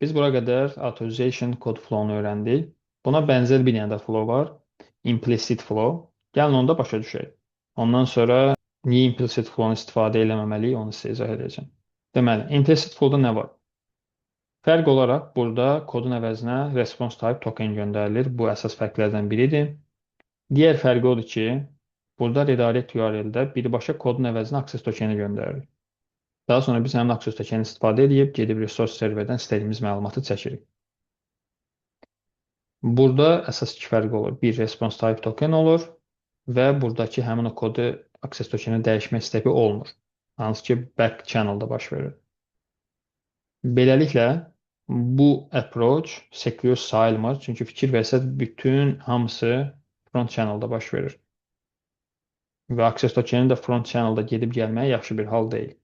Biz bura qədər authorization code flow-nu öyrəndik. Buna bənzər bir dənə də flow var. Implicit flow. Gəlin onu da başa düşək. Ondan sonra niyə implicit flow-nu istifadə eləməməliyik, onu sizə izah edəcəm. Deməli, implicit flow-da nə var? Fərq olaraq burada kodun əvəzinə response type token göndərilir. Bu əsas fərqlərdən biridir. Digər fərqi odur ki, burada redirect URL-də birbaşa kodun əvəzinə access tokeni göndərilir. Daha sonra biz həmin access tokeni istifadə edib gedib resource serverdən istədiyimiz məlumatı çəkirik. Burada əsas iki fərq olur. Bir response type token olur və buradakı həmin o kodu access tokeni dəyişmə istəyi olmur. Hansı ki, back channel-da baş verir. Beləliklə, bu approach secure sayılmır. Çünki fikir versək, bütün hamısı front channel-da baş verir. Və access tokeni də front channel-da gedib gəlməyə yaxşı bir hal deyil.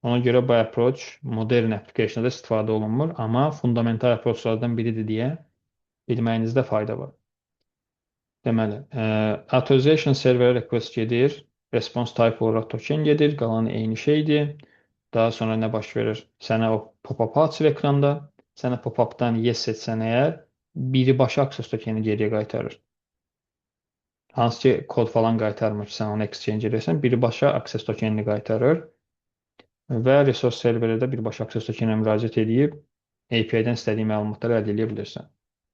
Ona görə bu approach modern application'da istifadə olunmur, amma fundamental approachlardan biridir deyə bilməyinizdə fayda var. Deməli, authorization server request gedir, response type olaraq token gedir, qalanı eyni şeydir. Daha sonra nə baş verir? Sənə o pop-up açır ekranda. Sənə pop-up'dan yes etsən əgər, birbaşa access tokeni geriyə qaytarır. Hansı ki, kod falan qaytarmır ki, sən onu exchange edirsən, birbaşa access tokenini qaytarır. Və resource serverdə birbaşa access tokenə müraciət edib API-dən istədiyi məlumatları əldə edə bilirsən.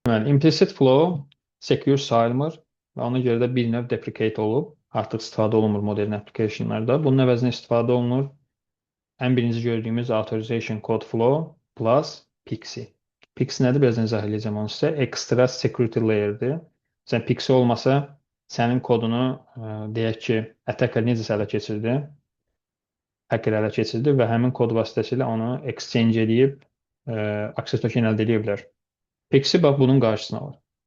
Deməli, implicit flow secure sayılmır və ona görə də bir növ deprecate olub. Artıq istifadə olunmur modern applicationlarda. Bunun əvəzinə istifadə olunur ən birinci gördüyümüz authorization code flow plus PXE. PXE nədir? Birazdan izah edəcəm onu sizə. Extra security layer-dir. Sən PXE olmasa, sənin kodunu deyək ki, attacker necəsə ələ keçirdi, hacker ələ keçirdi və həmin kod vasitəsilə onu exchange edib access token əldə edə bilər. PXE bax bunun qarşısına var.